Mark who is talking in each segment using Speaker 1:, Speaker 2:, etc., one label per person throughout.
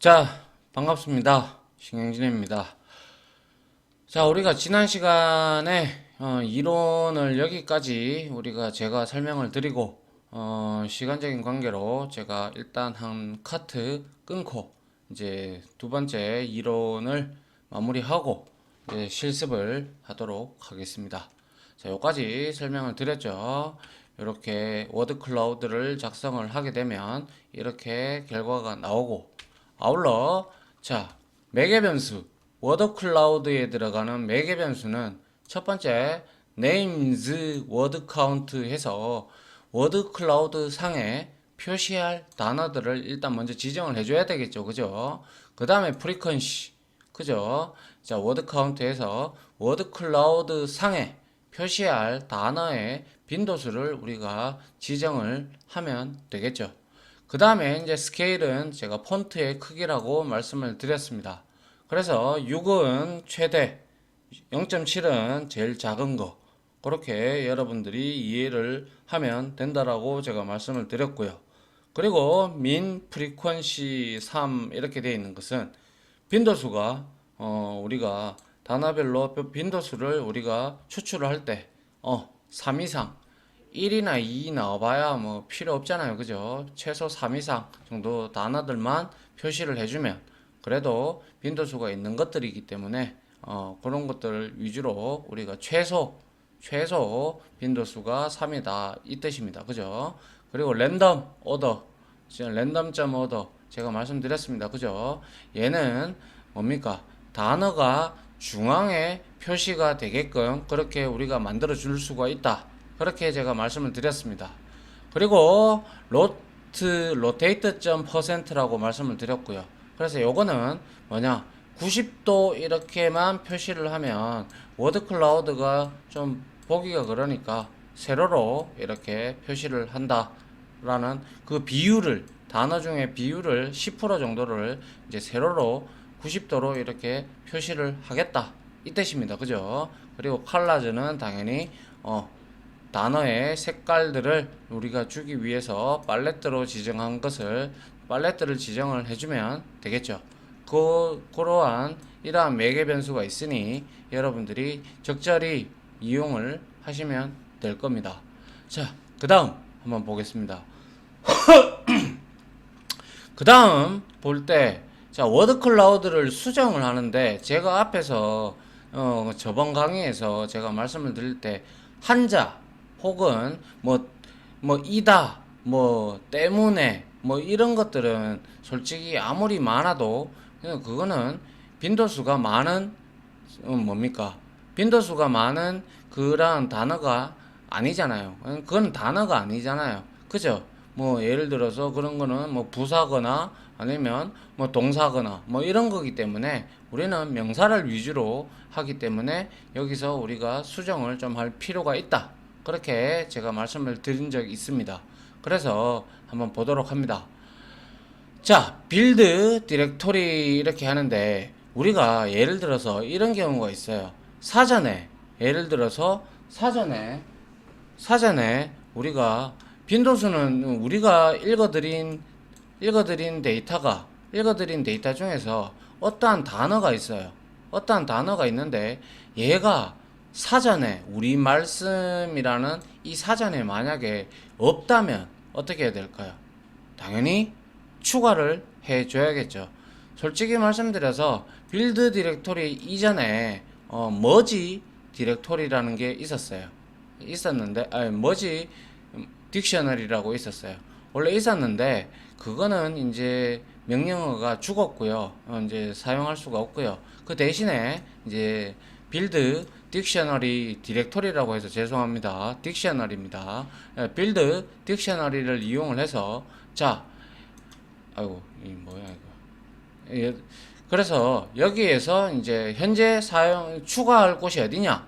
Speaker 1: 자, 반갑습니다. 신경진입니다. 자, 우리가 지난 시간에 이론을 여기까지 제가 설명을 드리고 시간적인 관계로 제가 일단 한 카트 끊고 이제 두 번째 이론을 마무리하고 이제 실습을 하도록 하겠습니다. 자, 여기까지 설명을 드렸죠. 이렇게 워드 클라우드를 작성을 하게 되면 이렇게 결과가 나오고, 아울러 자, 매개 변수 워드 클라우드에 들어가는 매개 변수는 첫 번째 names word count 해서 워드 클라우드 상에 표시할 단어들을 일단 먼저 지정을 해줘야 되겠죠. 그죠? 그 다음에 frequency. 그죠? 자, 워드 카운트에서 워드 클라우드 상에 표시할 단어의 빈도수를 우리가 지정을 하면 되겠죠. 그 다음에 이제 스케일은 제가 폰트의 크기라고 말씀을 드렸습니다. 그래서 6은 최대, 0.7은 제일 작은 거, 그렇게 여러분들이 이해를 하면 된다라고 제가 말씀을 드렸고요. 그리고 min frequency 3 이렇게 되어 있는 것은 빈도수가 우리가 단어별로 빈도수를 우리가 추출을 할 때 3 이상 1이나 2 나와봐야 뭐 필요 없잖아요. 그죠? 최소 3 이상 정도 단어들만 표시를 해주면 그래도 빈도수가 있는 것들이기 때문에 그런 것들 위주로 우리가 최소 빈도수가 3이다 이 뜻입니다. 그죠? 그리고 랜덤 오더, 랜덤점 오더 제가 말씀드렸습니다. 그죠? 얘는 뭡니까? 단어가 중앙에 표시가 되게끔 그렇게 우리가 만들어 줄 수가 있다. 그렇게 제가 말씀을 드렸습니다. 그리고 로테이트 %라고 말씀을 드렸고요. 그래서 요거는 뭐냐? 90도 이렇게만 표시를 하면 워드 클라우드가 좀 보기가 그러니까 세로로 이렇게 표시를 한다라는 그 비율을, 단어 중에 비율을 10% 정도를 이제 세로로 90도로 이렇게 표시를 하겠다 이 뜻입니다. 그죠? 그리고 컬러즈는 당연히 단어의 색깔들을 우리가 주기 위해서 팔레트로 지정한 것을 팔레트를 지정을 해주면 되겠죠. 그러한 이러한 매개 변수가 있으니 여러분들이 적절히 이용을 하시면 될 겁니다. 자, 그 다음 한번 보겠습니다. 그 다음 볼 때, 자, 워드 클라우드를 수정을 하는데 제가 앞에서 저번 강의에서 제가 말씀을 드릴 때 한자 혹은 이다, 때문에, 이런 것들은 솔직히 아무리 많아도, 그거는 빈도수가 많은, 뭡니까? 빈도수가 많은 그런 단어가 아니잖아요. 그건 단어가 아니잖아요. 그죠? 예를 들어서 그런 거는 부사거나 아니면 동사거나 이런 거기 때문에 우리는 명사를 위주로 하기 때문에 여기서 우리가 수정을 좀 할 필요가 있다. 그렇게 제가 말씀을 드린 적이 있습니다. 그래서 한번 보도록 합니다. 자, 빌드 디렉토리 이렇게 하는데 우리가 예를 들어서 이런 경우가 있어요. 예를 들어서 사전에 우리가 빈도수는 우리가 읽어드린 데이터 중에서 어떠한 단어가 있어요. 어떠한 단어가 있는데 얘가 사전에 우리 말씀이라는 이 사전에 만약에 없다면 어떻게 해야 될까요? 당연히 추가를 해줘야겠죠. 솔직히 말씀드려서 빌드 디렉토리 이전에 머지 디렉토리라는 게 머지 딕셔너리라고 있었어요. 원래 있었는데 그거는 이제 명령어가 죽었고요. 이제 사용할 수가 없고요. 그 대신에 이제 빌드 딕셔너리 디렉토리라고 해서 죄송합니다. 딕셔너리입니다. 빌드 딕셔너리를 이용을 해서 아이고 이 뭐야 이거. 그래서 여기에서 이제 현재 추가할 곳이 어디냐?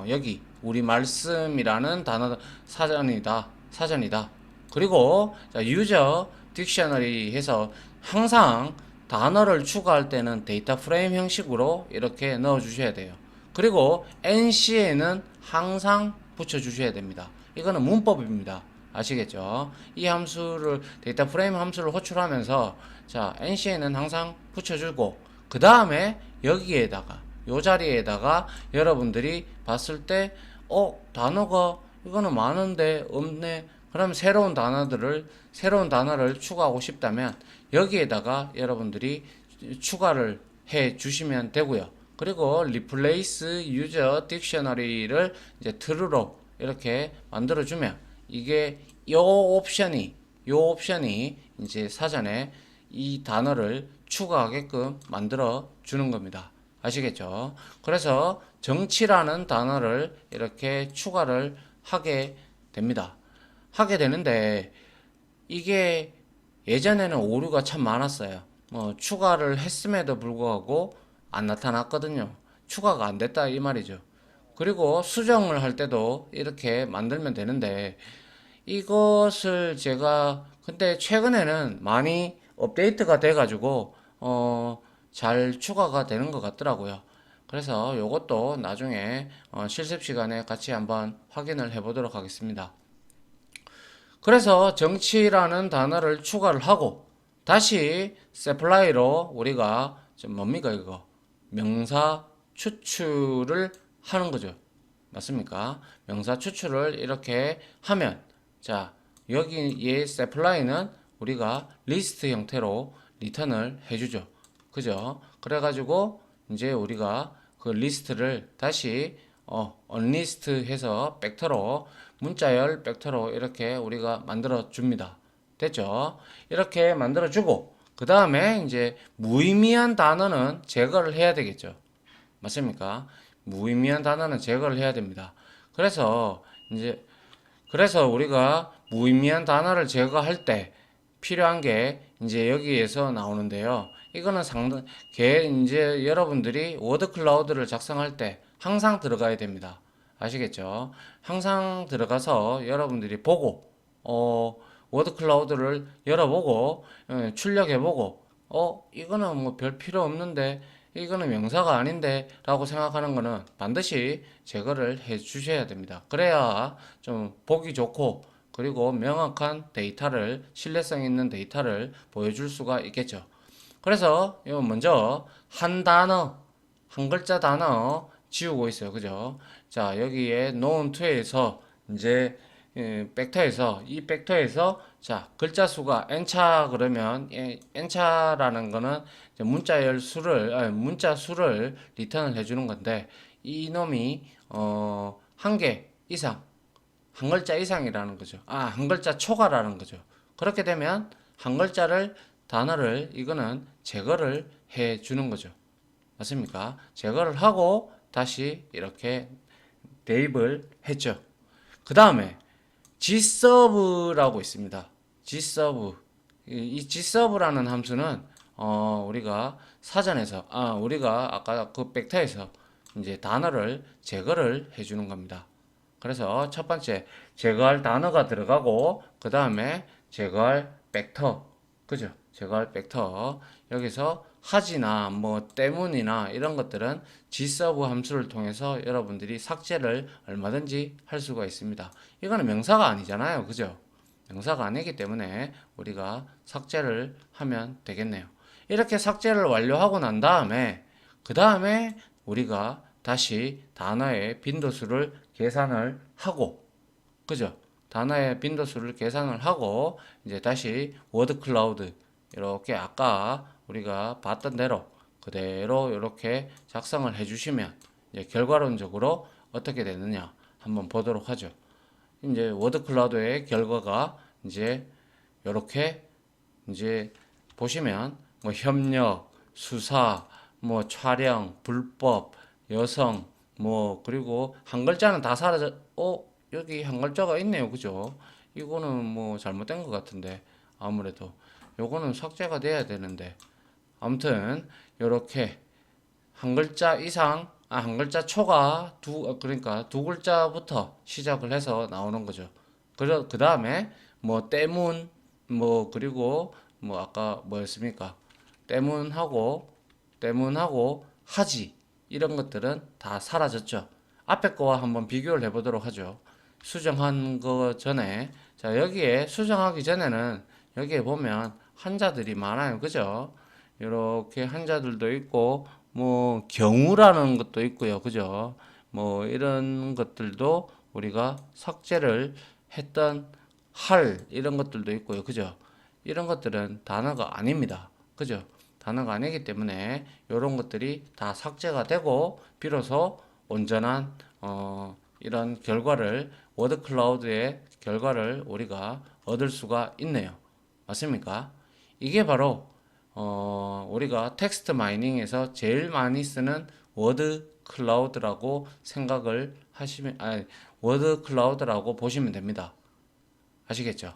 Speaker 1: 여기 우리 말씀이라는 단어 사전이다. 그리고 유저 딕셔너리 해서 항상 단어를 추가할 때는 데이터 프레임 형식으로 이렇게 넣어 주셔야 돼요. 그리고 NC에는 항상 붙여 주셔야 됩니다. 이거는 문법입니다. 아시겠죠? 이 함수를 데이터 프레임 함수를 호출하면서 자, NC에는 항상 붙여주고, 그 다음에 여기에다가, 요 자리에다가 여러분들이 봤을 때, 단어가, 이거는 많은데, 없네. 그럼 새로운 단어를 추가하고 싶다면, 여기에다가 여러분들이 추가를 해 주시면 되고요. 그리고 replace user dictionary를 이제 true로 이렇게 만들어주면, 이게 요 옵션이 이제 사전에 이 단어를 추가하게끔 만들어 주는 겁니다. 아시겠죠? 그래서 정치라는 단어를 이렇게 추가를 하게 됩니다. 하게 되는데 이게 예전에는 오류가 참 많았어요. 추가를 했음에도 불구하고 안 나타났거든요. 추가가 안 됐다 이 말이죠. 그리고 수정을 할 때도 이렇게 만들면 되는데 이것을 제가 근데 최근에는 많이 업데이트가 돼가지고 잘 추가가 되는 것 같더라고요. 그래서 요것도 나중에 실습 시간에 같이 한번 확인을 해보도록 하겠습니다. 그래서 정치라는 단어를 추가를 하고 다시 supply로 우리가 뭡니까 이거 명사 추출을 하는 거죠. 맞습니까? 명사 추출을 이렇게 하면 자 여기에 supply는 우리가 리스트 형태로 리턴을 해주죠. 그죠? 그래가지고 이제 우리가 그 리스트를 다시 unlist 해서 벡터로 문자열 벡터로 이렇게 우리가 만들어 줍니다. 됐죠? 이렇게 만들어 주고 그 다음에 이제 무의미한 단어는 제거를 해야 되겠죠. 맞습니까? 무의미한 단어는 제거를 해야 됩니다. 그래서 이제 그래서 우리가 무의미한 단어를 제거할 때 필요한 게 이제 여기에서 나오는데요. 이거는 이제 여러분들이 워드 클라우드를 작성할 때 항상 들어가야 됩니다. 아시겠죠? 항상 들어가서 여러분들이 보고, 워드 클라우드를 열어보고, 출력해보고, 이거는 뭐 별 필요 없는데, 이거는 명사가 아닌데, 라고 생각하는 거는 반드시 제거를 해 주셔야 됩니다. 그래야 좀 보기 좋고, 그리고 명확한 데이터를, 신뢰성 있는 데이터를 보여줄 수가 있겠죠. 그래서, 이거 먼저, 한 글자 단어 지우고 있어요. 그죠? 자, 여기에 known to에서, 이제, 이 벡터에서, 자, 글자 수가 n차 그러면, n차라는 거는 문자 수를 리턴을 해주는 건데, 이놈이, 한 개 이상, 한 글자 이상이라는 거죠. 한 글자 초과라는 거죠. 그렇게 되면 단어를 이거는 제거를 해 주는 거죠. 맞습니까? 제거를 하고 다시 이렇게 대입을 했죠. 그 다음에 gserve라고 있습니다. gserve. 이 gserve라는 함수는 우리가 사전에서 우리가 아까 그 벡터에서 이제 단어를 제거를 해 주는 겁니다. 그래서 첫 번째 제거할 단어가 들어가고 그 다음에 제거할 벡터 그죠? 제거할 벡터 여기서 하지나 뭐 때문이나 이런 것들은 gserve 함수를 통해서 여러분들이 삭제를 얼마든지 할 수가 있습니다. 이거는 명사가 아니잖아요. 그죠? 명사가 아니기 때문에 우리가 삭제를 하면 되겠네요. 이렇게 삭제를 완료하고 난 다음에 그 다음에 우리가 다시 단어의 빈도수를 계산을 하고 그죠? 단어의 빈도수를 계산을 하고 이제 다시 워드 클라우드 이렇게 아까 우리가 봤던 대로 그대로 이렇게 작성을 해주시면 이제 결과론적으로 어떻게 되느냐 한번 보도록 하죠. 이제 워드 클라우드의 결과가 이제 이렇게 이제 보시면 뭐 협력, 수사, 뭐 촬영, 불법, 여성, 뭐 그리고 한 글자는 다 여기 한 글자가 있네요. 그죠? 이거는 뭐 잘못된 것 같은데 아무래도 요거는 삭제가 돼야 되는데 아무튼 요렇게 한 글자 이상 한 글자 초가 그러니까 두 글자부터 시작을 해서 나오는 거죠. 그 다음에 뭐 때문 뭐 그리고 뭐 아까 뭐였습니까? 때문하고 하지 이런 것들은 다 사라졌죠. 앞에 거와 한번 비교를 해보도록 하죠. 수정한 거 전에 자 여기에 수정하기 전에는 여기에 보면 한자들이 많아요. 그죠? 이렇게 한자들도 있고, 뭐, 경우라는 것도 있고요. 그죠? 뭐, 이런 것들도 우리가 삭제를 했던 이런 것들도 있고요. 그죠? 이런 것들은 단어가 아닙니다. 그죠? 단어가 아니기 때문에 이런 것들이 다 삭제가 되고, 비로소 온전한, 이런 결과를, 워드 클라우드의 결과를 우리가 얻을 수가 있네요. 맞습니까? 이게 바로 우리가 텍스트 마이닝에서 제일 많이 쓰는 워드 클라우드라고 생각을 하시면, 워드 클라우드라고 보시면 됩니다. 아시겠죠?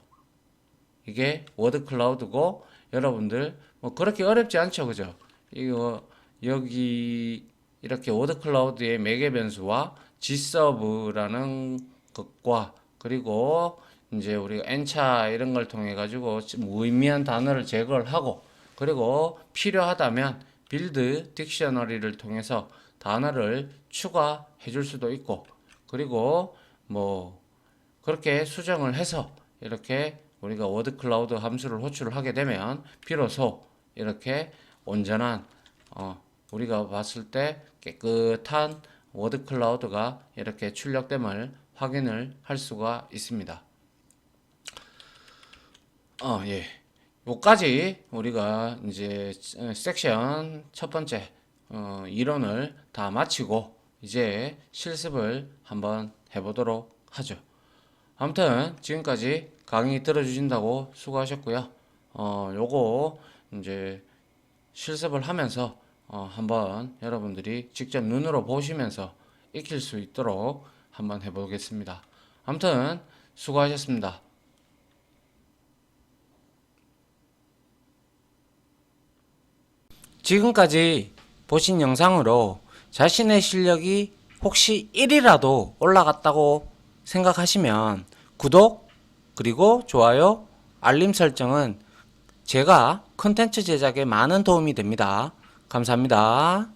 Speaker 1: 이게 워드 클라우드고, 여러분들 뭐 그렇게 어렵지 않죠, 그죠? 이거 여기 이렇게 워드 클라우드의 매개 변수와 gserve라는 것과, 그리고 이제 우리가 n차 이런 걸 통해 가지고 무의미한 단어를 제거를 하고, 그리고 필요하다면 빌드 딕셔너리를 통해서 단어를 추가해 줄 수도 있고, 그리고 뭐 그렇게 수정을 해서 이렇게 우리가 워드 클라우드 함수를 호출을 하게 되면 비로소 이렇게 온전한, 우리가 봤을 때 깨끗한 워드 클라우드가 이렇게 출력됨을 확인을 할 수가 있습니다. 예. 요까지 우리가 이제 섹션 첫 번째 이론을 다 마치고 이제 실습을 한번 해보도록 하죠. 아무튼 지금까지 강의 들어주신다고 수고하셨고요. 요거 이제 실습을 하면서 한번 여러분들이 직접 눈으로 보시면서 익힐 수 있도록 한번 해보겠습니다. 아무튼 수고하셨습니다. 지금까지 보신 영상으로 자신의 실력이 혹시 1이라도 올라갔다고 생각하시면 구독, 그리고 좋아요, 알림 설정은 제가 컨텐츠 제작에 많은 도움이 됩니다. 감사합니다.